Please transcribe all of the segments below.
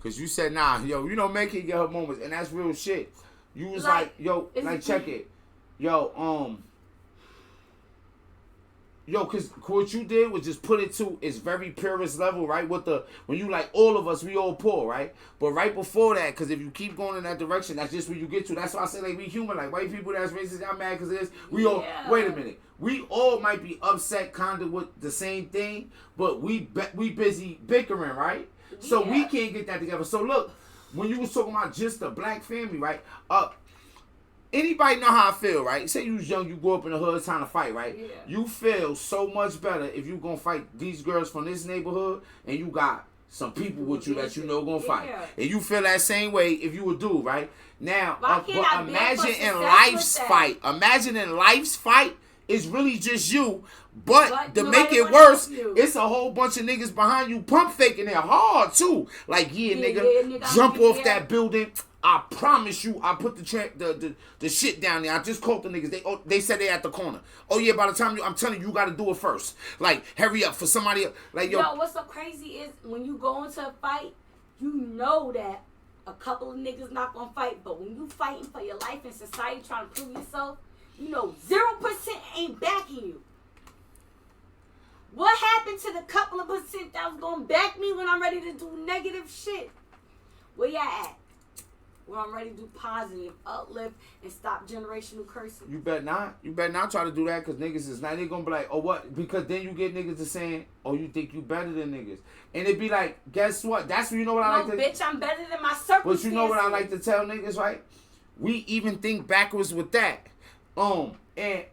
Cause you said nah, yo, you know, men can get her moments, and that's real shit. You was like yo, like check it, yo, yo, cause what you did was just put it to its very purest level, right? With the when you like all of us, we all poor, right? But right before that, cause if you keep going in that direction, that's just where you get to. That's why I say like we human, like white people that's racist, y'all mad cause of this. We all wait a minute. We all might be upset kinda with the same thing, but we busy bickering, right? So we can't get that together. So look, when you was talking about just a black family, right? Anybody know how I feel, right? Say you was young, you grew up in the hood, it's time to fight, right? Yeah. You feel so much better if you gonna fight these girls from this neighborhood and you got some people with you that you know gonna fight. And you feel that same way if you a dude, right? Now, but imagine in life's fight. Imagine in life's fight, it's really just you. But to make it worse, it's a whole bunch of niggas behind you pump faking it hard too. Like, nigga, jump off that building. I promise you, I put the shit down there. I just called the niggas. They said they at the corner. Oh yeah, by the time I'm telling you, you got to do it first. Like, hurry up for somebody else. Like, yo, what's so crazy is when you go into a fight, you know that a couple of niggas not gonna fight, but when you fighting for your life in society, trying to prove yourself, you know 0% ain't backing you. What happened to the couple of percent that was gonna back me when I'm ready to do negative shit? Where y'all at? Where I'm ready to do positive, uplift, and stop generational cursing. You better not. You better not try to do that because niggas is not. They gonna be like, oh what? Because then you get niggas to saying, oh you think you better than niggas, and it be like, guess what? That's what you know what I like to. Bitch, I'm better than my circumstances. But you know what I like to tell niggas, right? We even think backwards with that. And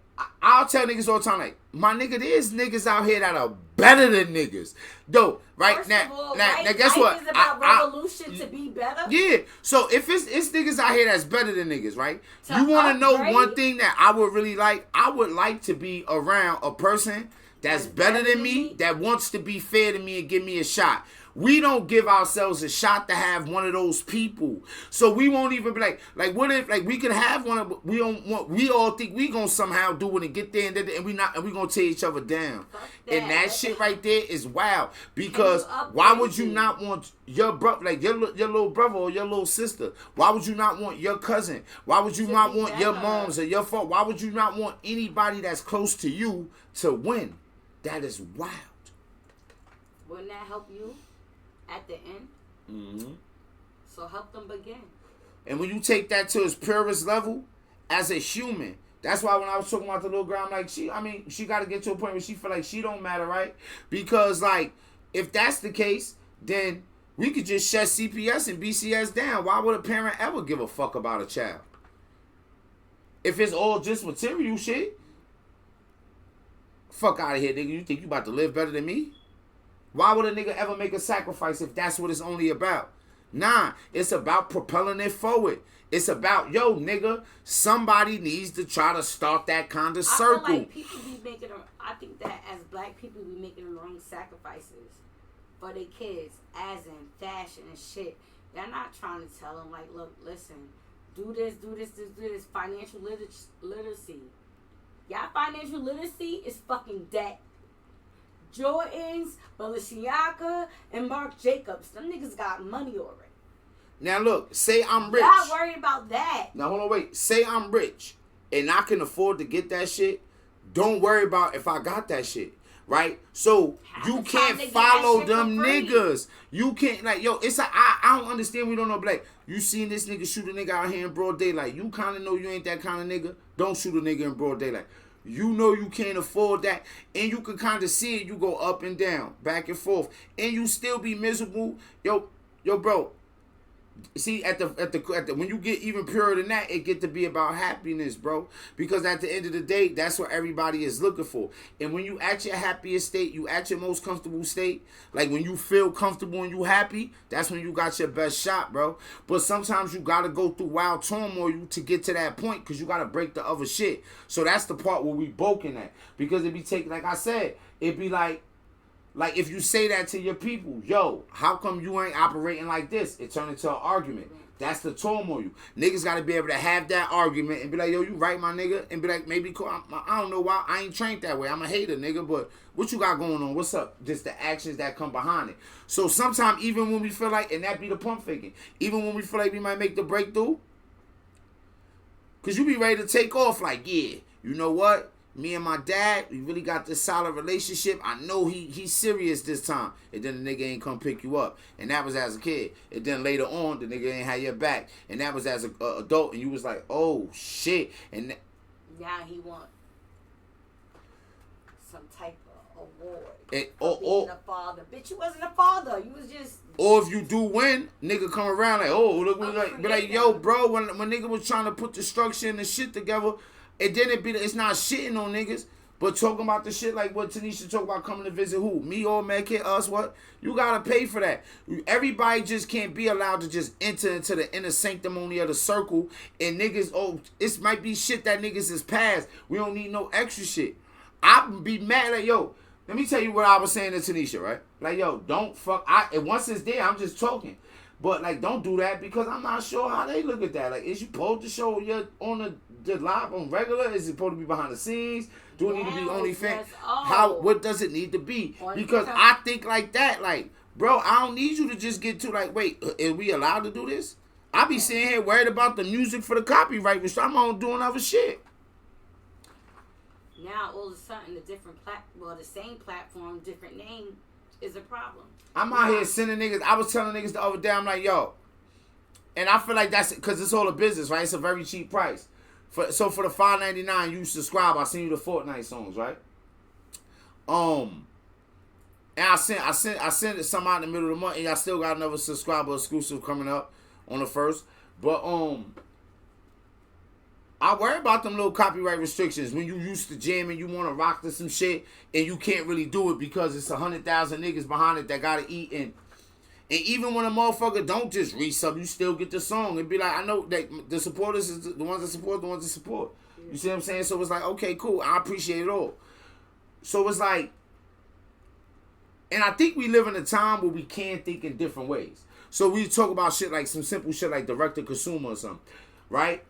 I'll tell niggas all the time, like, my nigga, there's niggas out here that are better than niggas. Though, right? First now, of all, now guess what? Is about revolution to be better. Yeah. So if it's niggas out here that's better than niggas, right? To you want to know one thing that I would really like? I would like to be around a person that's better than me, that wants to be fair to me and give me a shot. We don't give ourselves a shot to have one of those people. So we won't even be like what if like we could have one of we all think we gonna somehow do it and get there and we gonna tear each other down. And that shit right there is wild. Because why would you not want your brother, like your little brother or your little sister? Why would you not want your cousin? Why would you not want your moms or your father? Why would you not want anybody that's close to you to win? That is wild. Wouldn't that help you? At the end. Mm-hmm. So help them begin. And when you take that to its purest level, as a human, that's why when I was talking about the little girl, I'm like, she got to get to a point where she feel like she don't matter, right? Because, like, if that's the case, then we could just shut CPS and BCS down. Why would a parent ever give a fuck about a child? If it's all just material shit, fuck out of here, nigga. You think you about to live better than me? Why would a nigga ever make a sacrifice if that's what it's only about? Nah, it's about propelling it forward. It's about, yo, nigga, somebody needs to try to start that kind of circle. I feel like people be making I think that as black people, we making the wrong sacrifices for their kids, as in fashion and shit. They're not trying to tell them, like, look, listen, do this. Financial literacy. Y'all financial literacy is fucking debt. Jordans, Balenciaga, and Marc Jacobs. Them niggas got money already. Now look, say I'm rich. Y'all worried about that. Now hold on, wait. Say I'm rich and I can afford to get that shit. Don't worry about if I got that shit. Right? So you can't follow them niggas. You can't, like, yo, it's like, I don't understand. We don't know, black. You seen this nigga shoot a nigga out here in broad daylight. You kind of know you ain't that kind of nigga. Don't shoot a nigga in broad daylight. You know you can't afford that, and you can kind of see it. You go up and down, back and forth, and you still be miserable. Yo, bro. See, at the when you get even purer than that, it get to be about happiness, bro. Because at the end of the day, that's what everybody is looking for. And when you at your happiest state, you at your most comfortable state, like when you feel comfortable and you happy, that's when you got your best shot, bro. But sometimes you gotta go through wild turmoil to get to that point, because you gotta break the other shit. So that's the part where we broken at. Because it be taking, like I said, it be like like if you say that to your people, yo, how come you ain't operating like this? It turned into an argument. That's the turmoil. Niggas got to be able to have that argument and be like, yo, you right, my nigga? And be like, maybe cool. I don't know why. I ain't trained that way. I'm a hater, nigga. But what you got going on? What's up? Just the actions that come behind it. So sometimes even when we feel like, and that be the pump faking, even when we feel like we might make the breakthrough, because you be ready to take off like, yeah, you know what? Me and my dad, we really got this solid relationship. I know he's serious this time. And then the nigga ain't come pick you up. And that was as a kid. And then later on, the nigga ain't had your back. And that was as an adult. And you was like, oh, shit. And now he want some type of award for being a father. Bitch, you wasn't a father. You was just... Or if you do win, nigga come around like, oh, look, be like, yo, bro, when nigga was trying to put the structure and the shit together, and then it's not shitting on niggas, but talking about the shit like what Tanisha talk about coming to visit who? Me or Medkit, us, what? You gotta pay for that. Everybody just can't be allowed to just enter into the inner sanctimony of the circle, and niggas, oh, it might be shit that niggas is past. We don't need no extra shit. I be mad like, yo, let me tell you what I was saying to Tanisha, right? Like, yo, don't fuck, and once it's there, I'm just talking. But, like, don't do that because I'm not sure how they look at that. Like, is you supposed to show you're on the live on regular? Is it supposed to be behind the scenes? Do it need to be OnlyFans? What does it need to be? Because I think like that, like, bro, I don't need you to just get to, like, wait, are we allowed to do this? I be sitting here worried about the music for the copyright, which I'm on doing other shit. Now, all of a sudden, the same platform, different name is a problem. I'm out here sending niggas. I was telling niggas the other day, I'm like, yo. And I feel like that's because it's all a business, right? It's a very cheap price. So for the $5.99, you subscribe. I send you the Fortnite songs, right? And I sent it some out in the middle of the month, and I still got another subscriber exclusive coming up on the 1st. But I worry about them little copyright restrictions when you used to jam and you want to rock to some shit and you can't really do it because it's 100,000 niggas behind it that gotta eat. And even when a motherfucker don't just resub, you still get the song. It'd be like, I know that the supporters is the ones that support, the ones that support. You see what I'm saying? So it's like, okay, cool. I appreciate it all. So it's like, and I think we live in a time where we can think in different ways. So we talk about shit like some simple shit like direct to consumer or something, right?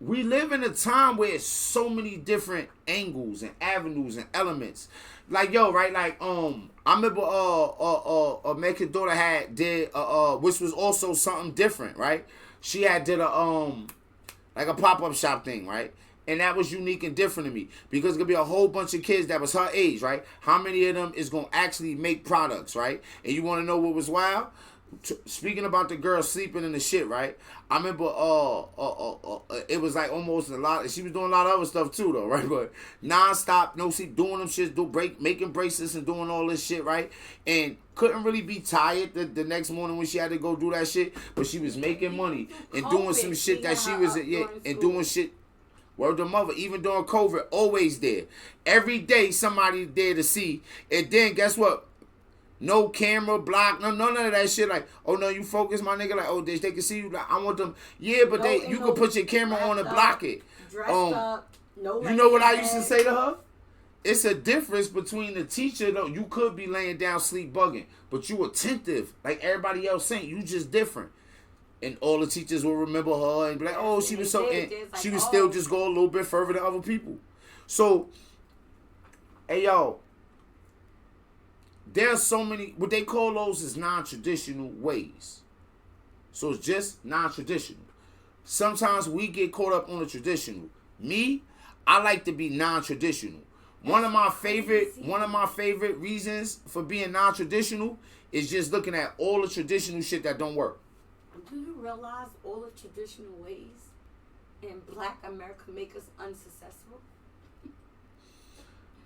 We live in a time where it's so many different angles and avenues and elements. Like, yo, right? Like, I remember Medkit daughter did which was also something different, right? She did a like a pop-up shop thing, right? And that was unique and different to me because it's gonna be a whole bunch of kids that was her age, right? How many of them is gonna actually make products, right? And you wanna know what was wild? Speaking about the girl sleeping in the shit, right? I remember it was like almost a lot. She was doing a lot of other stuff too, though, right? But non-stop, no sleep, doing them shit, making bracelets and doing all this shit, right? And couldn't really be tired the next morning when she had to go do that shit. But she was making money and doing some shit that she was and doing shit. Word to mother, even during COVID, always there. Every day somebody there to see. And then guess what? No camera block, none of that shit. Like, oh no, you focus, my nigga. Like, oh, they can see you. Like, I want them. Yeah, but you can put your camera on and block it. Dressed up. No. You know what I used to say to her? It's a difference between the teacher though. You could be laying down sleep bugging, but you attentive like everybody else ain't. You just different. And all the teachers will remember her and be like, oh, she was so. And she would still just go a little bit further than other people. So, hey yo. There are so many, what they call those is non-traditional ways. So it's just non-traditional. Sometimes we get caught up on the traditional. Me, I like to be non-traditional. One of my favorite reasons for being non-traditional is just looking at all the traditional shit that don't work. Do you realize all the traditional ways in Black America make us unsuccessful?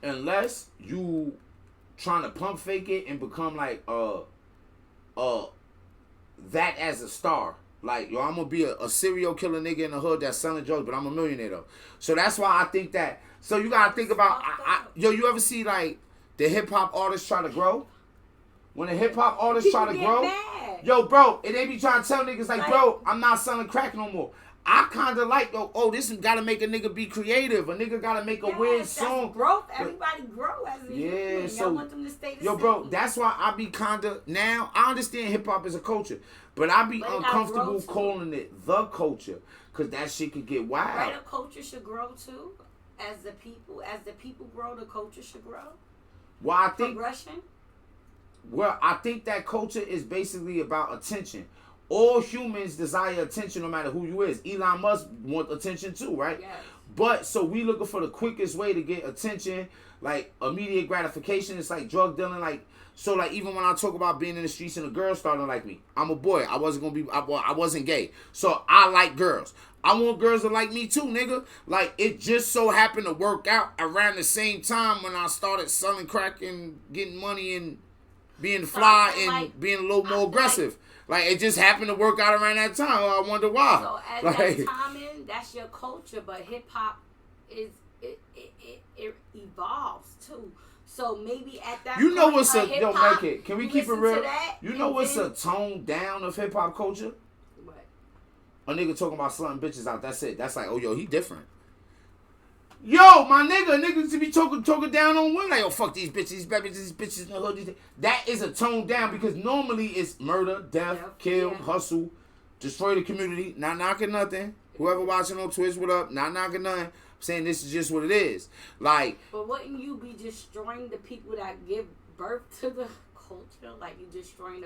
Unless you trying to pump fake it and become like that as a star. Like, yo, I'm gonna be a serial killer nigga in the hood that's selling drugs, but I'm a millionaire though. So that's why I think that. So you gotta think about, yo, you ever see like the hip hop artists try to grow? When the hip hop artists try to grow, yo, bro, and they be trying to tell niggas like, bro, I'm not selling crack no more. I kind of like, this gotta make a nigga be creative. A nigga gotta make a weird song. Growth. Everybody grow as a human. So, I want them to stay the same. Bro, that's why I be kinda, now, I understand hip-hop is a culture, but I be uncomfortable calling it the culture, because that shit could get wild. Right, a culture should grow too. As the people grow, the culture should grow. Well, I think... Progression? Well, I think that culture is basically about attention. All humans desire attention no matter who you is. Elon Musk want attention too, right? Yes. But so we looking for the quickest way to get attention, like immediate gratification. It's like drug dealing, like so. Like even when I talk about being in the streets and a girl starting to like me, I'm a boy. I wasn't gay, so I like girls. I want girls to like me too, nigga. Like it just so happened to work out around the same time when I started selling crack and getting money and being fly and being a little more aggressive. Like, it just happened to work out around that time. I wonder why. So, at that time, that's your culture. But hip-hop, it evolves, too. So, maybe at that you know point, what's yo, make it. Can we keep it real? You know what's then, a tone down of hip-hop culture? What? A nigga talking about slutting bitches out. That's it. That's like, oh, yo, he different. Yo, my niggas to be talking down on women. Like, oh, fuck these bitches, these bitches in the hood. That is a tone down because normally it's murder, death, kill, hustle, destroy the community, not knocking nothing. Whoever watching on Twitch, what up? Not knocking nothing. I'm saying this is just what it is. Like, but wouldn't you be destroying the people that give birth to the culture? Like, you destroying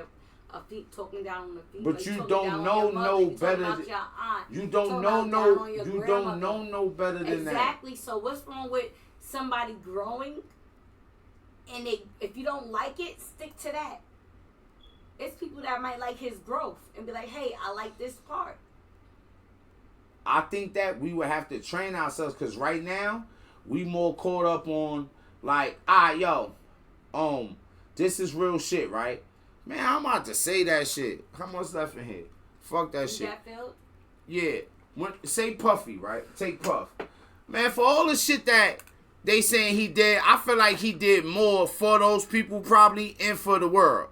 a feet, talking down on the feet. But like you don't know no better. You don't know no. You don't know no better than that. Exactly. So what's wrong with somebody growing? And if you don't like it, stick to that. It's people that might like his growth and be like, "Hey, I like this part." I think that we would have to train ourselves because right now we more caught up on like, this is real shit, right? Man, I'm about to say that shit. How much left in here? Fuck that shit. Yeah. Say Puffy, right? Take Puff. Man, for all the shit that they saying he did, I feel like he did more for those people probably and for the world.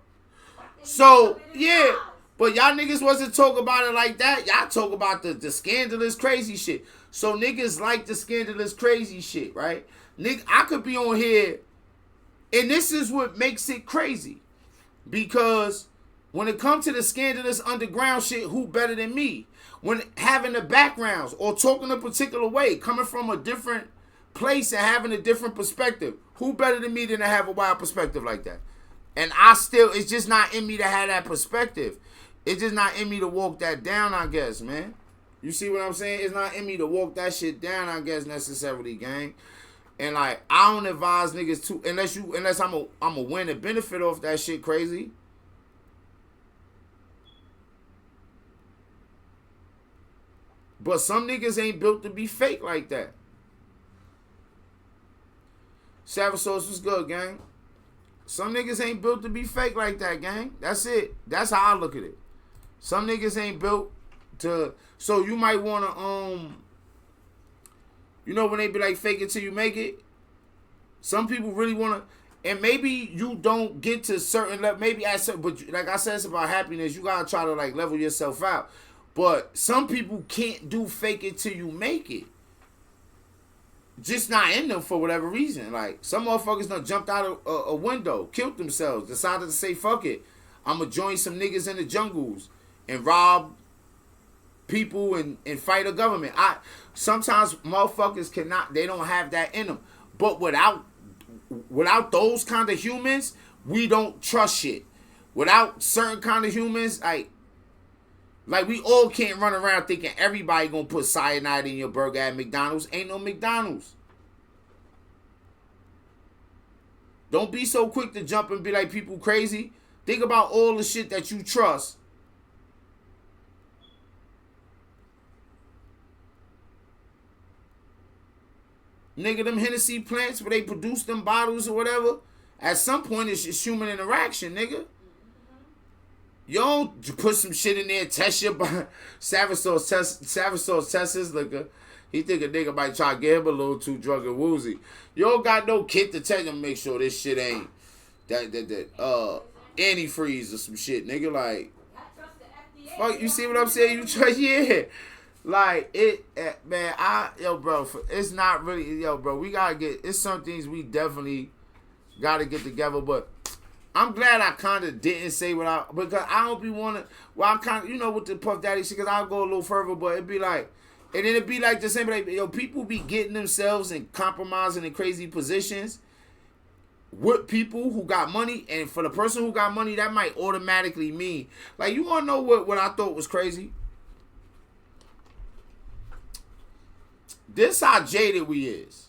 So, yeah. But y'all niggas wasn't talking about it like that. Y'all talk about the scandalous crazy shit. So niggas like the scandalous crazy shit, right? Nigga, I could be on here, and this is what makes it crazy. Because when it comes to the scandalous underground shit, who better than me? When having the backgrounds or talking a particular way, coming from a different place and having a different perspective, who better than me than to have a wild perspective like that? And it's just not in me to have that perspective. It's just not in me to walk that down, I guess, man. You see what I'm saying? It's not in me to walk that shit down, I guess, necessarily, gang. And like, I don't advise niggas to unless I'm a win and benefit off that shit crazy. But some niggas ain't built to be fake like that. Savage Sauce was good, gang. Some niggas ain't built to be fake like that, gang. That's it. That's how I look at it. Some niggas ain't built to. So you might wanna you know when they be like fake it till you make it? Some people really want to, and maybe you don't get to certain level, maybe at certain, but like I said, it's about happiness. You got to try to like level yourself out. But some people can't do fake it till you make it. Just not in them for whatever reason. Like some motherfuckers done jumped out of a window, killed themselves, decided to say, fuck it. I'm going to join some niggas in the jungles and rob people and fight a government. Sometimes motherfuckers cannot, they don't have that in them. But without those kind of humans, we don't trust shit. Without certain kind of humans, like we all can't run around thinking everybody gonna put cyanide in your burger at McDonald's. Ain't no McDonald's. Don't be so quick to jump and be like people crazy. Think about all the shit that you trust. Nigga, them Hennessy plants where they produce them bottles or whatever, at some point it's just human interaction, nigga. You don't put some shit in there, test your body. Savage Sauce test his liquor. He think a nigga might try to get him a little too drunk and woozy. You don't got no kit to test him, make sure this shit ain't that antifreeze or some shit, nigga. Like, fuck, you see what I'm saying? You trust, yeah. Like man. Bro, it's not really, bro. We gotta get. It's some things we definitely gotta get together. But I'm glad I kind of didn't say what because I don't be wanting. Well, I kind of, with the Puff Daddy shit, because I'll go a little further, but it'd be like, and then it'd be like the same, like, people be getting themselves and compromising in crazy positions with people who got money, and for the person who got money, that might automatically mean, like, you want to know what I thought was crazy? This how jaded we is.